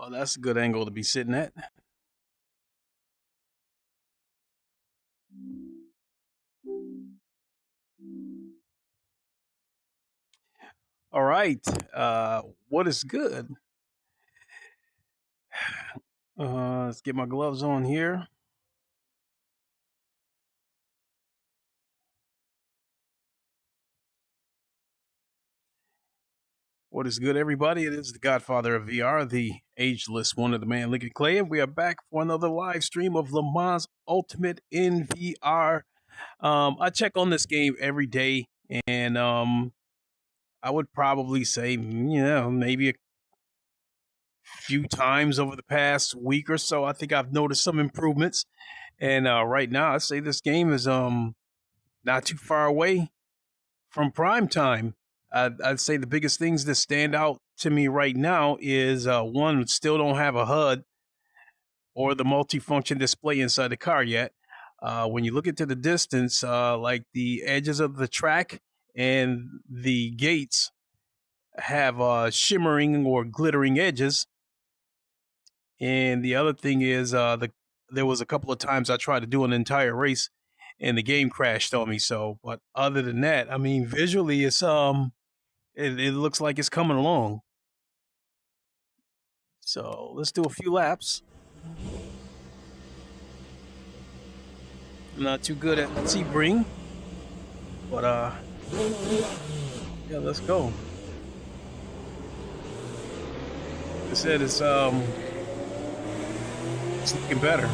Well, that's a good angle to be sitting at. All right. What is good? Let's get my gloves on here. What is good, everybody? It is the Godfather of VR, the ageless one of the man, Lincoln Clay, and we are back for another live stream of Lemans Ultimate in VR. I check on this game every day, and I would probably say, maybe a few times over the past week or so, I think I've noticed some improvements. And right now, I'd say this game is not too far away from prime time. I'd say the biggest things that stand out to me right now is one, still don't have a HUD or the multifunction display inside the car yet. When you look into the distance, like the edges of the track and the gates have shimmering or glittering edges. And the other thing is there was a couple of times I tried to do an entire race and the game crashed on me. So, but other than that, I mean, visually, it's it looks like it's coming along. So let's do a few laps. I'm not too good at Sebring, but yeah, let's go. Like I said, it's looking better.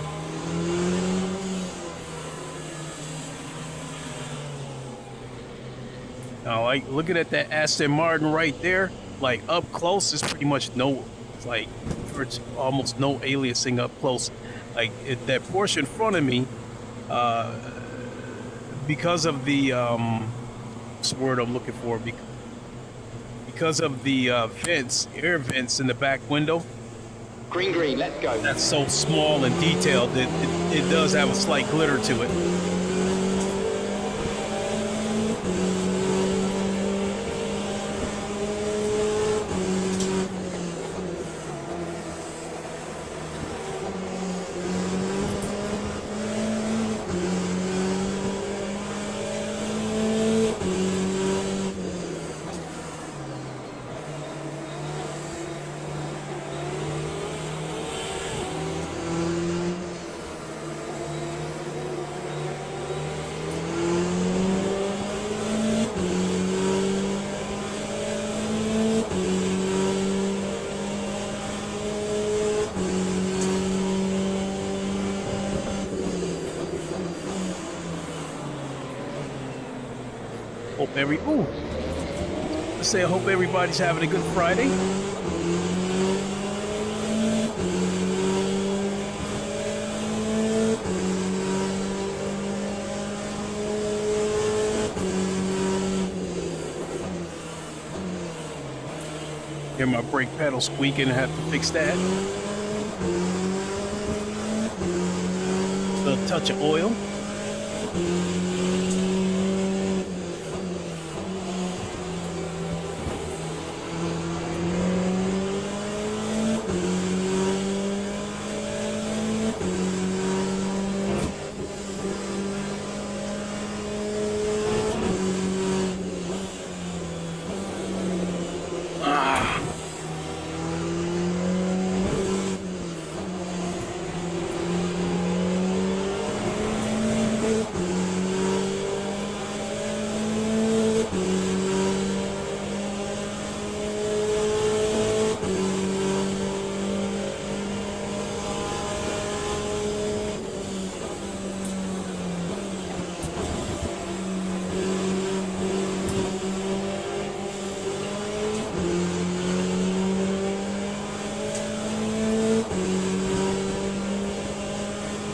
Now, like looking at that Aston Martin right there, like up close, it's pretty much it's almost no aliasing up close. Like that Porsche in front of me, because of the what's the word I'm looking for? Because of the air vents in the back window. Green, let's go. That's so small and detailed that it does have a slight glitter to it. Let's say I hope everybody's having a good Friday. Hear my brake pedal squeaking, I have to fix that. A little touch of oil.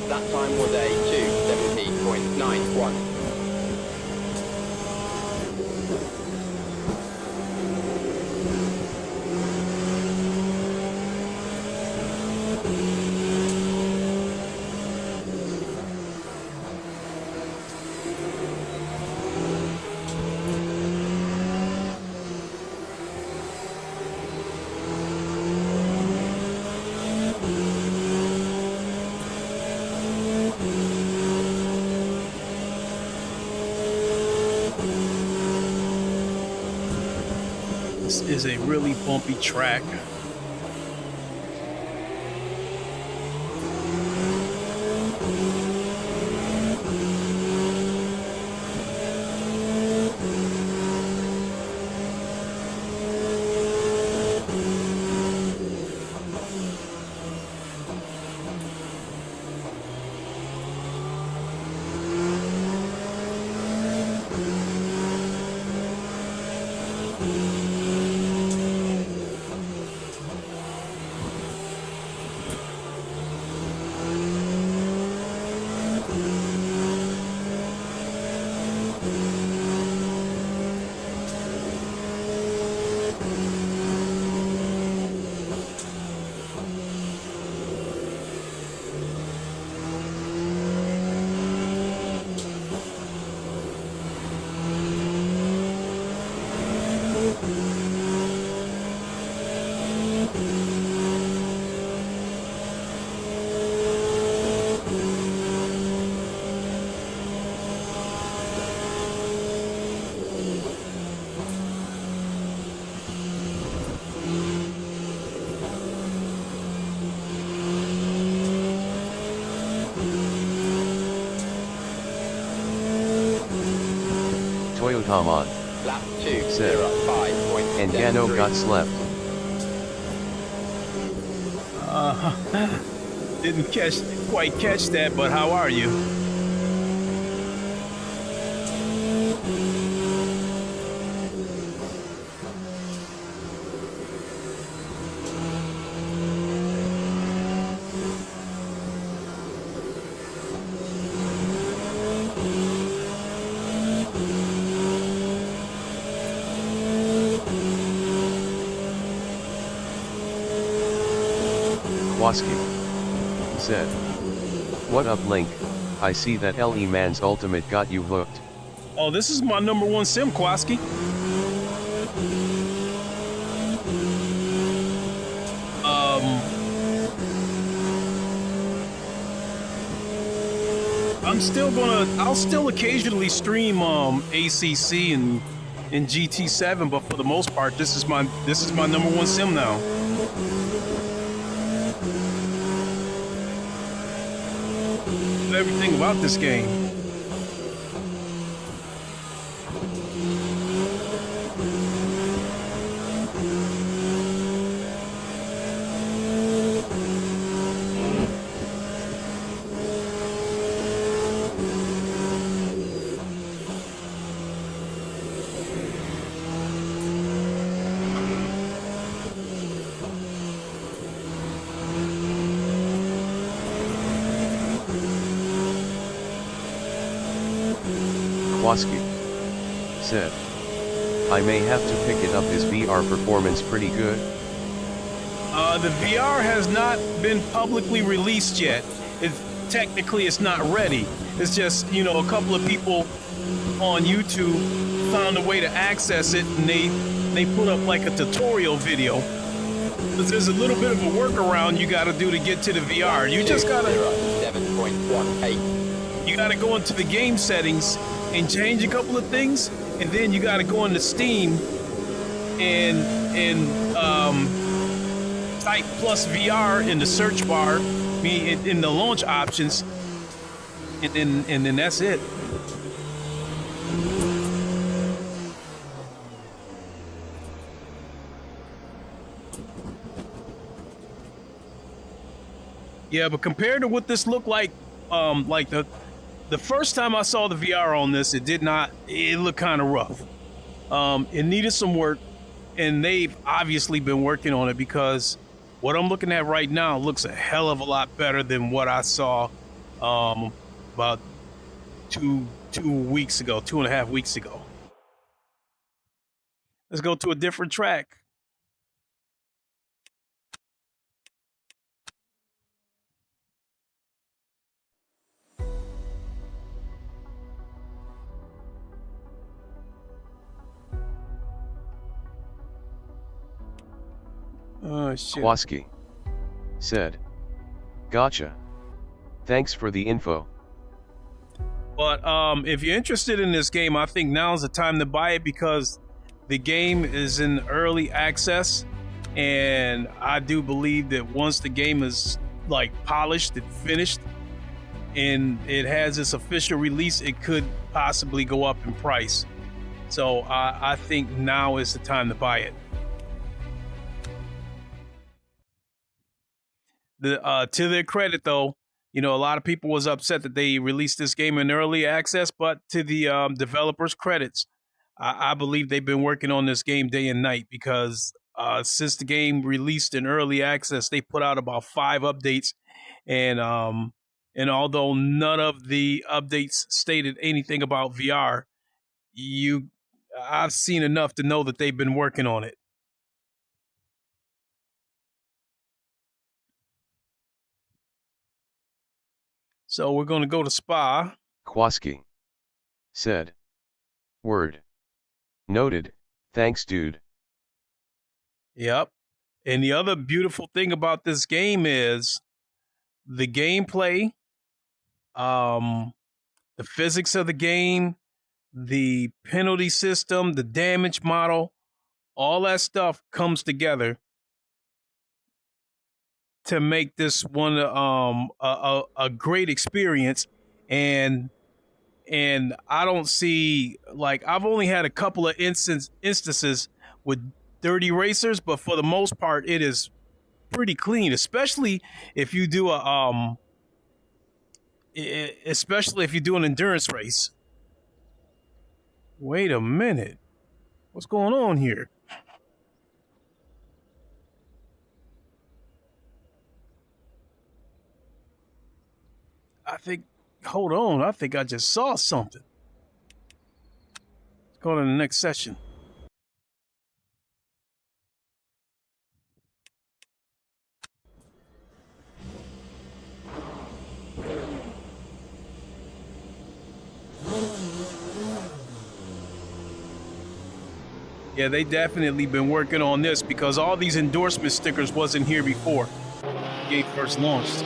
That time was a 2:70.91. is a really bumpy track. Toyotamon Lap said, 2:05.73. and Gano got slept. Didn't quite catch that, but how are you? Kwaski said, what up Link, I see that Lemans Ultimate got you hooked. Oh, this is my #1 sim, Kwaski. I'll still occasionally stream ACC and GT7, but for the most part, this is my #1 sim now. Everything about this game. Kwaski said, I may have to pick it up. Is VR performance pretty good? The VR has not been publicly released yet. Technically it's not ready. It's just, you know, a couple of people on YouTube found a way to access it, and they put up like a tutorial video. But there's a little bit of a workaround you got to do to get to the VR. You just gotta 7.18. you gotta go into the game settings and change a couple of things, and then you gotta go into Steam and type plus VR in the search bar, in the launch options, and then that's it. Yeah, but compared to what this looked like the first time I saw the VR on this, it looked kind of rough. It needed some work, and they've obviously been working on it, because what I'm looking at right now looks a hell of a lot better than what I saw about 2.5 weeks ago. Let's go to a different track. Oh, shit. Kwaski said, gotcha. Thanks for the info. But if you're interested in this game, I think now's the time to buy it, because The game is in early access, and I do believe that once the game is like polished and finished and it has its official release, it could possibly go up in price. So I think now is the time to buy it. To their credit, though, you know, a lot of people was upset that they released this game in early access, but to the developers' credits, I believe they've been working on this game day and night, because since the game released in early access, they put out about 5 updates, and although none of the updates stated anything about VR, I've seen enough to know that they've been working on it. So we're going to go to Spa. Kwaski said. Word. Noted. Thanks, dude. Yep. And the other beautiful thing about this game is the gameplay, the physics of the game, the penalty system, the damage model, all that stuff comes together to make this one a great experience. And I don't see, like, I've only had a couple of instances with dirty racers, but for the most part it is pretty clean, especially if you do an endurance race. Wait a minute. What's going on here? Hold on, I think I just saw something. Let's go to the next session. Yeah, they definitely been working on this, because all these endorsement stickers wasn't here before the game first launched.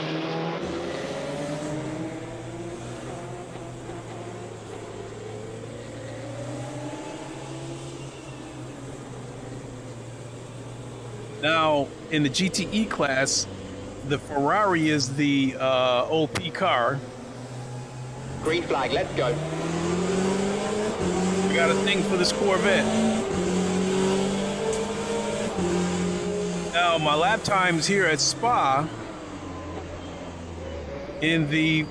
Now, in the GTE class, the Ferrari is the OP car. Green flag, let's go. We got a thing for this Corvette. Now, my lap times here at Spa in the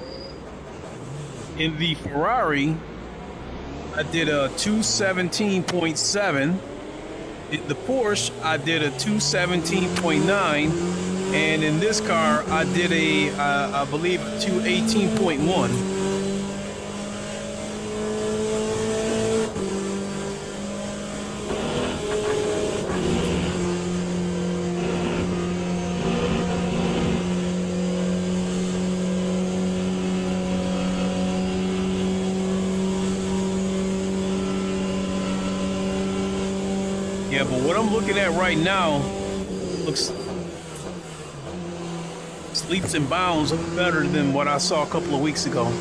Ferrari, I did a 217.7. The Porsche, I did a 217.9, and in this car, I did I believe, a 218.1. Yeah, but what I'm looking at right now looks leaps and bounds better than what I saw a couple of weeks ago.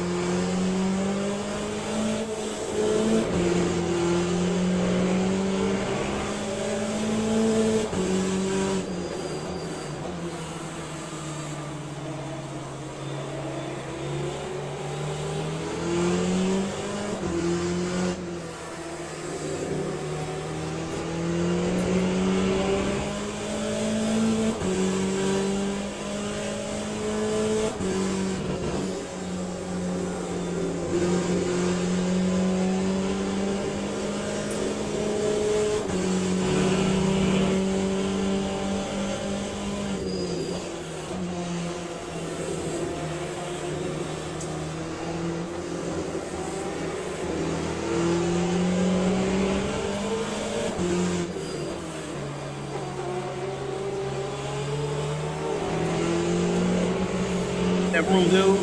That room, dude.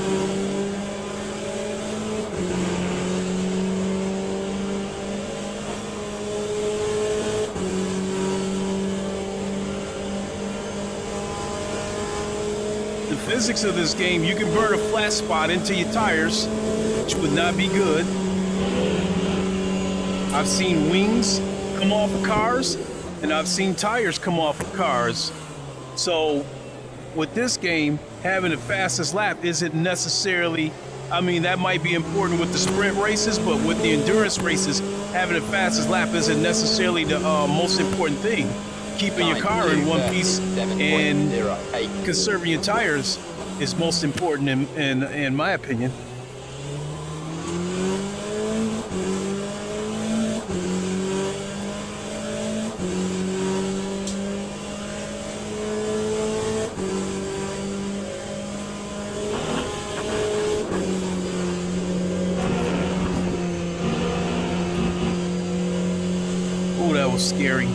The physics of this game, you can burn a flat spot into your tires, which would not be good. I've seen wings come off of cars, and I've seen tires come off of cars. So with this game, having the fastest lap isn't necessarily, I mean, that might be important with the sprint races, but with the endurance races, having the fastest lap isn't necessarily the most important thing. Keeping your car in one piece and conserving your tires is most important in my opinion. Oh, that was scary.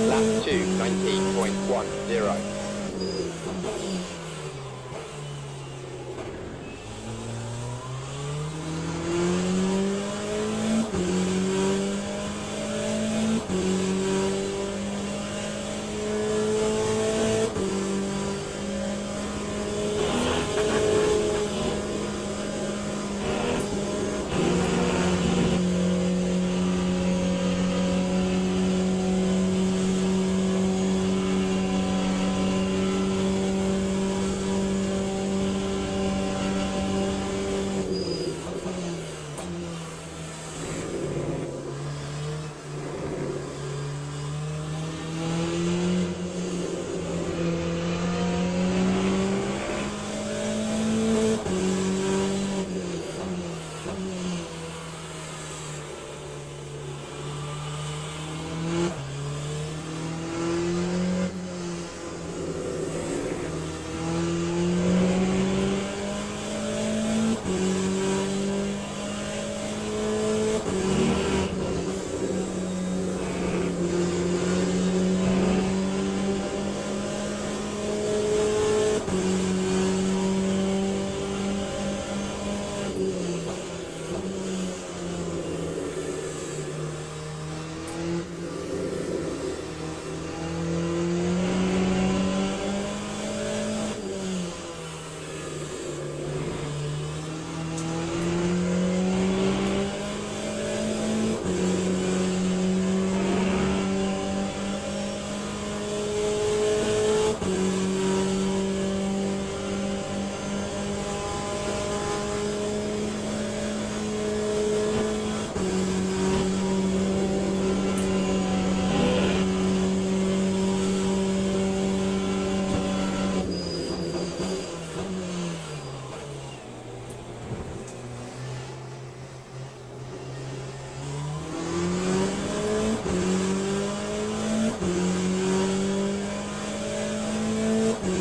Lap 2, 19.10.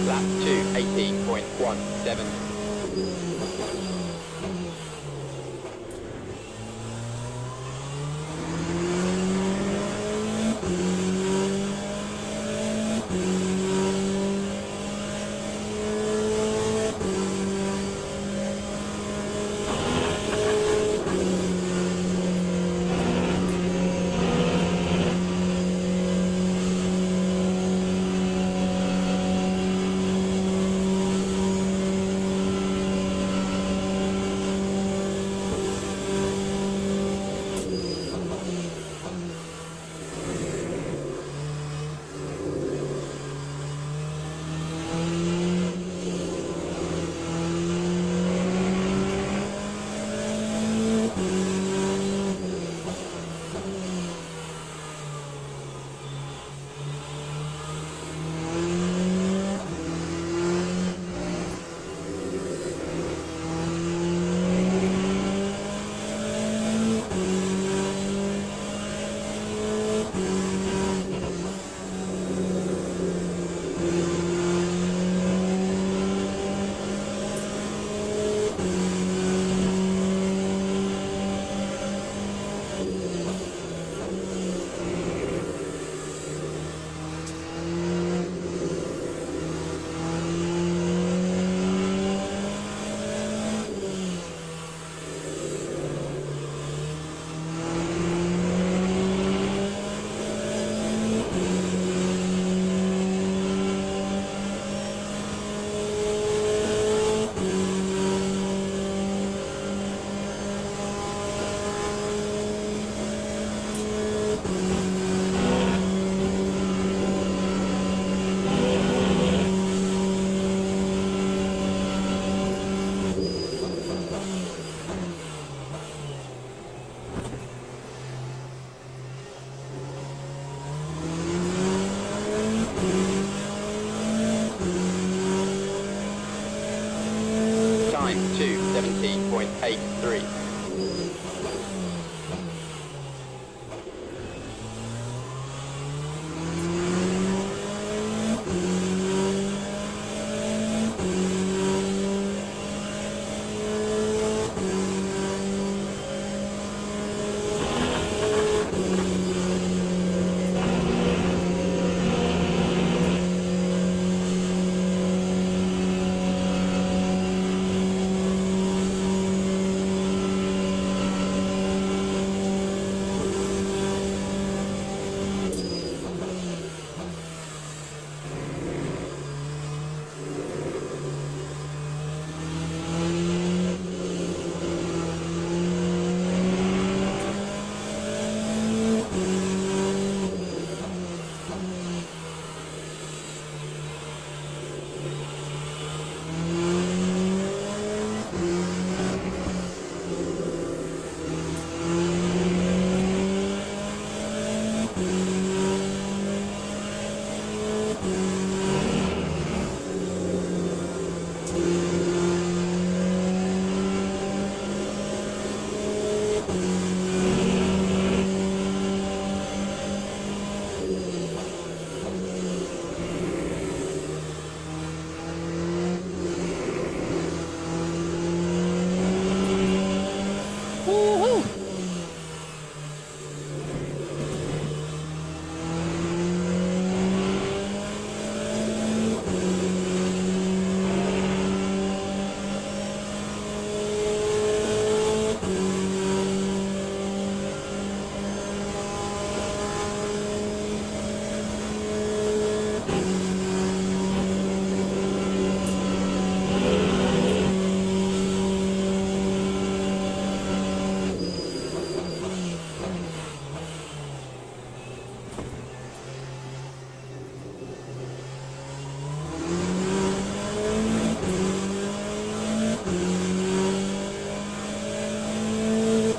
Lap 2, 18.17. 18.83.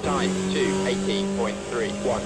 Time to 18.31.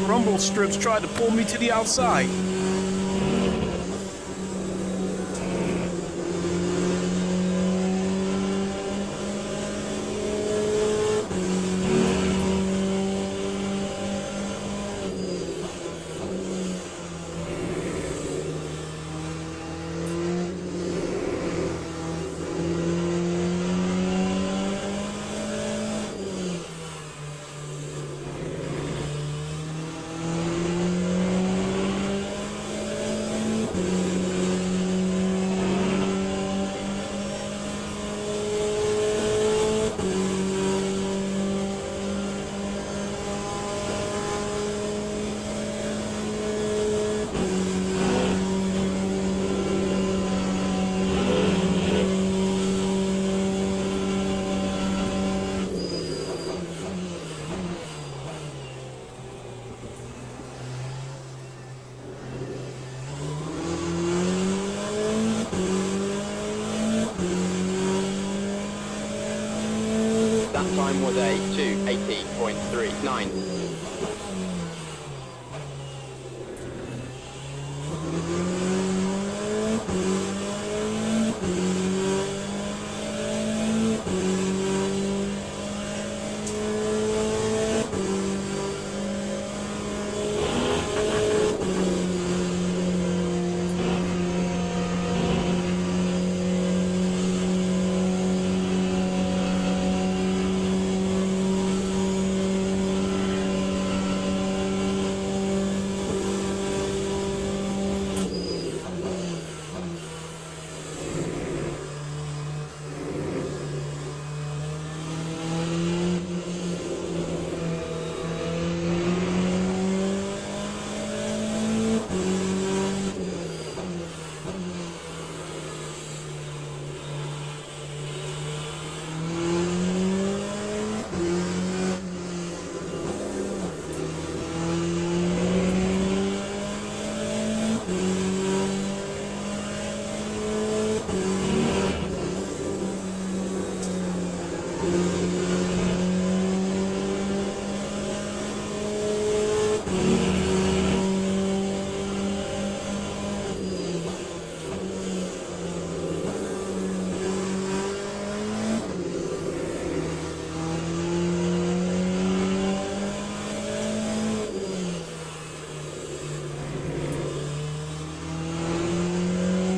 Rumble strips tried to pull me to the outside. That time was a 2:18.39.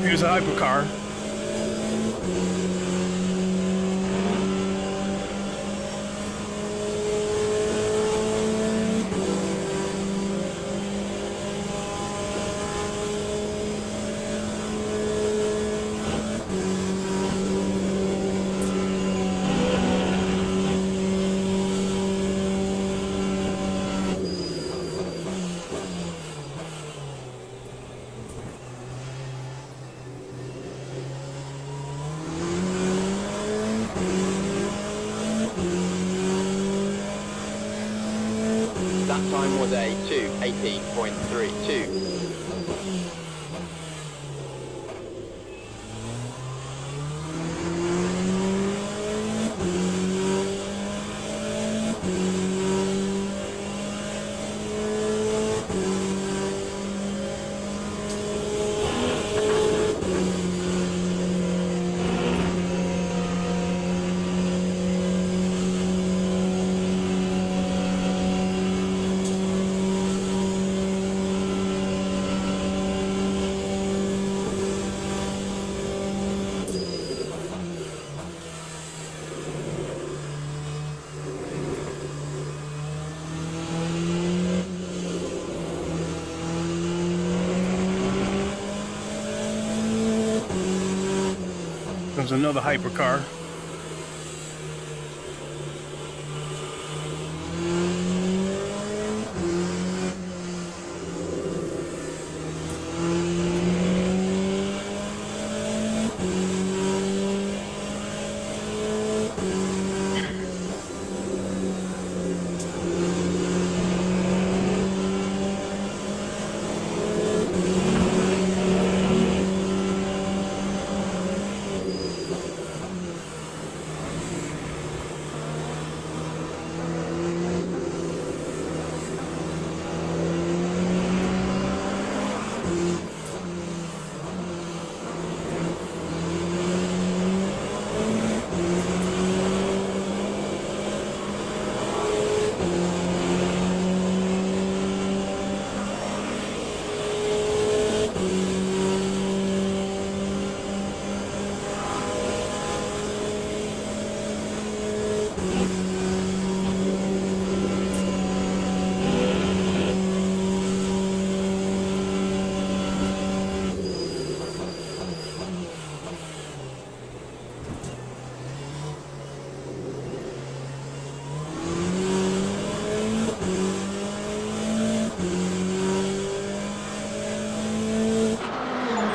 Here's a hypercar. That time was a 2:18.32. There's another hypercar.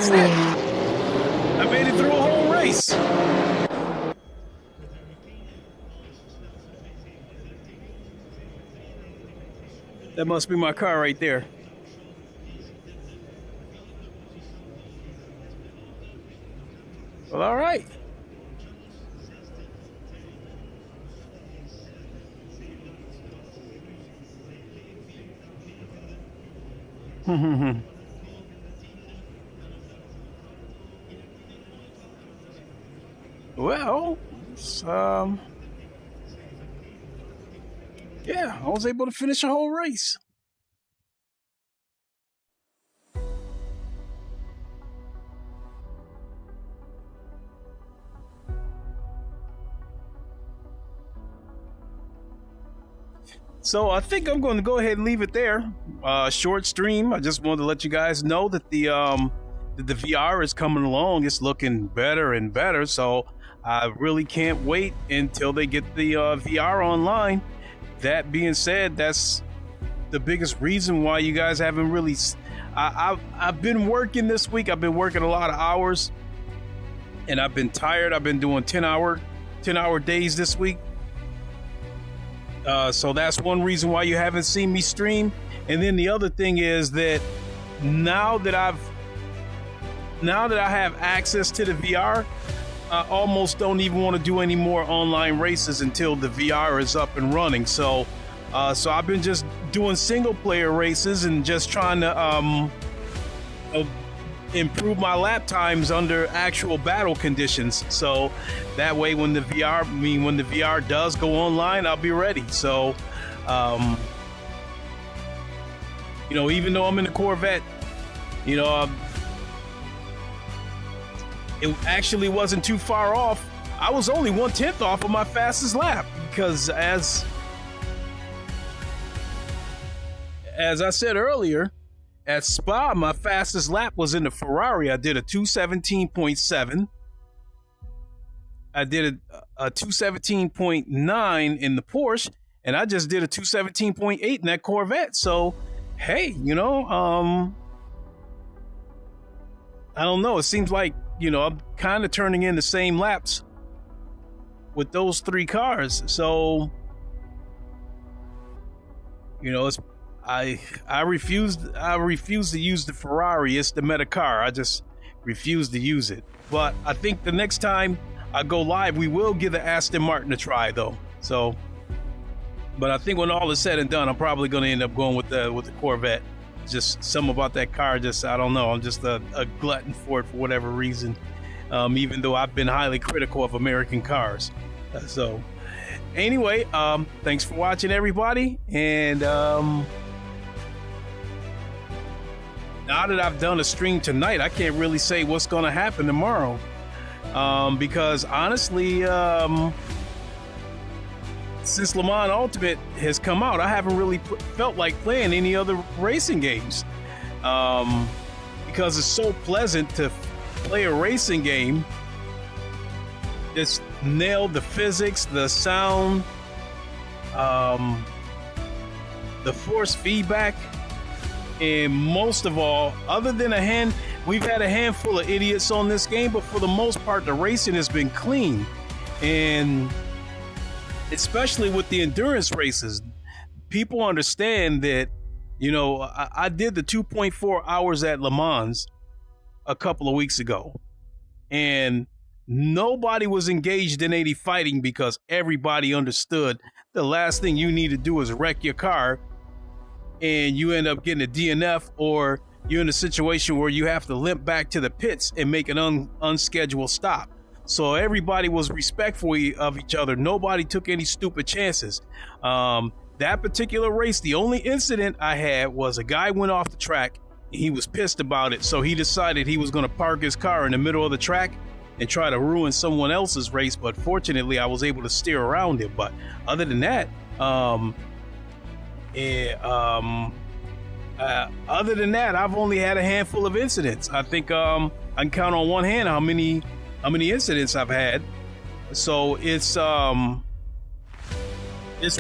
I made it through a whole race. That must be my car right there. Well, all right. Well, yeah, I was able to finish a whole race. So I think I'm going to go ahead and leave it there. Short stream. I just wanted to let you guys know that the VR is coming along. It's looking better and better. So I really can't wait until they get the VR online. That being said, that's the biggest reason why you guys haven't really. I've been working this week. I've been working a lot of hours, and I've been tired. I've been doing 10-hour days this week. So that's one reason why you haven't seen me stream. And then the other thing is that now that I have access to the VR, I almost don't even want to do any more online races until the VR is up and running. So I've been just doing single player races and just trying to improve my lap times under actual battle conditions. So that way, when the VR does go online, I'll be ready. So, even though I'm in the Corvette, it actually wasn't too far off. I was only 1/10 off of my fastest lap, because as I said earlier, at Spa, my fastest lap was in the Ferrari. I did a 217.7. I did a 217.9 in the Porsche, and I just did a 217.8 in that Corvette. So, hey, you know, I don't know. It seems like, you know, I'm kind of turning in the same laps with those three cars. So, you know, it's I refuse to use the Ferrari. It's the meta car. I just refuse to use it. But I think the next time I go live, we will give the Aston Martin a try, though. So, but I think when all is said and done, I'm probably going to end up going with the Corvette. Just something about that car, just I don't know. I'm just a glutton for it for whatever reason. Even though I've been highly critical of American cars. So, anyway, thanks for watching, everybody, and now that I've done a stream tonight, I can't really say what's going to happen tomorrow, because honestly, since Le Mans Ultimate has come out, I haven't really felt like playing any other racing games, because it's so pleasant to play a racing game. Just nail the physics, the sound, the force feedback. And most of all, other than we've had a handful of idiots on this game, but for the most part, the racing has been clean. And especially with the endurance races, people understand that, you know, I did the 2.4 hours at Le Mans a couple of weeks ago, and nobody was engaged in any fighting, because everybody understood the last thing you need to do is wreck your car and you end up getting a DNF, or you're in a situation where you have to limp back to the pits and make an unscheduled stop. So everybody was respectful of each other. Nobody took any stupid chances. That particular race, the only incident I had was a guy went off the track. He was pissed about it, so he decided he was going to park his car in the middle of the track and try to ruin someone else's race. But fortunately, I was able to steer around him. But other than that, I've only had a handful of incidents. I think I can count on one hand how many incidents I've had. So it's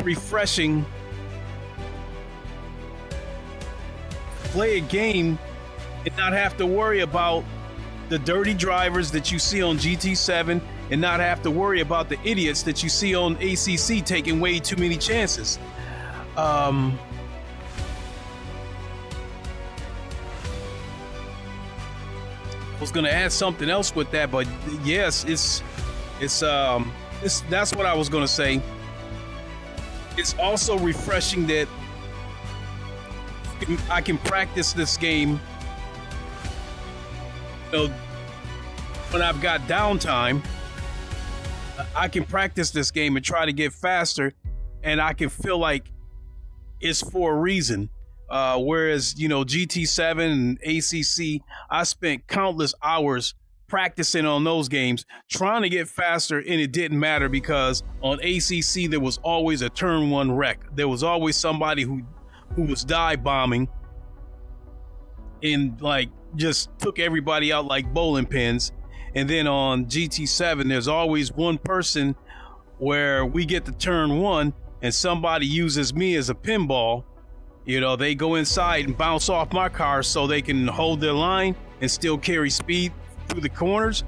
refreshing to play a game and not have to worry about the dirty drivers that you see on GT7, and not have to worry about the idiots that you see on ACC taking way too many chances. I was gonna add something else with that, but yes, that's what I was gonna say. It's also refreshing that I can practice this game, you know, when I've got downtime. I can practice this game and try to get faster, and I can feel like it's for a reason. Whereas, you know, GT7 and ACC, I spent countless hours practicing on those games, trying to get faster, and it didn't matter, because on ACC there was always a turn one wreck. There was always somebody who was dive bombing and like just took everybody out like bowling pins. And then on GT7, there's always one person where we get to turn one and somebody uses me as a pinball. You know, they go inside and bounce off my car so they can hold their line and still carry speed through the corners.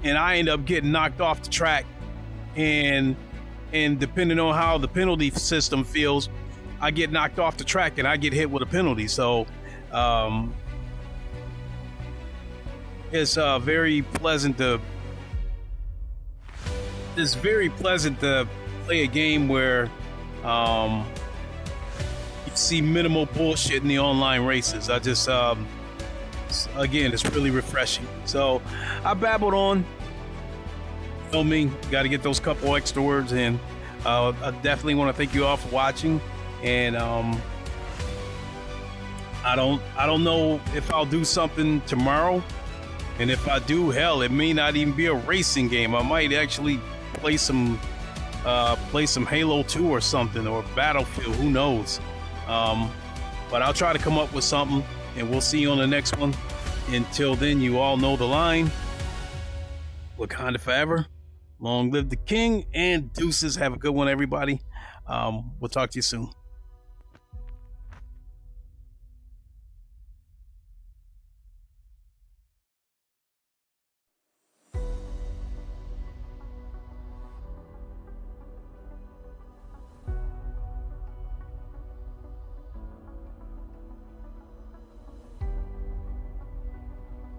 And I end up getting knocked off the track. And depending on how the penalty system feels, I get knocked off the track and I get hit with a penalty. So it's very pleasant to play a game where you see minimal bullshit in the online races. I just again, it's really refreshing. So I babbled on. Feel me, got to get those couple extra words in. I definitely want to thank you all for watching, and I don't know if I'll do something tomorrow And if I do, hell, it may not even be a racing game. I might actually play some Halo 2 or something, or Battlefield, who knows. But I'll try to come up with something, and we'll see you on the next one. Until then, you all know the line. Wakanda forever. Long live the king, and deuces. Have a good one, everybody. We'll talk to you soon.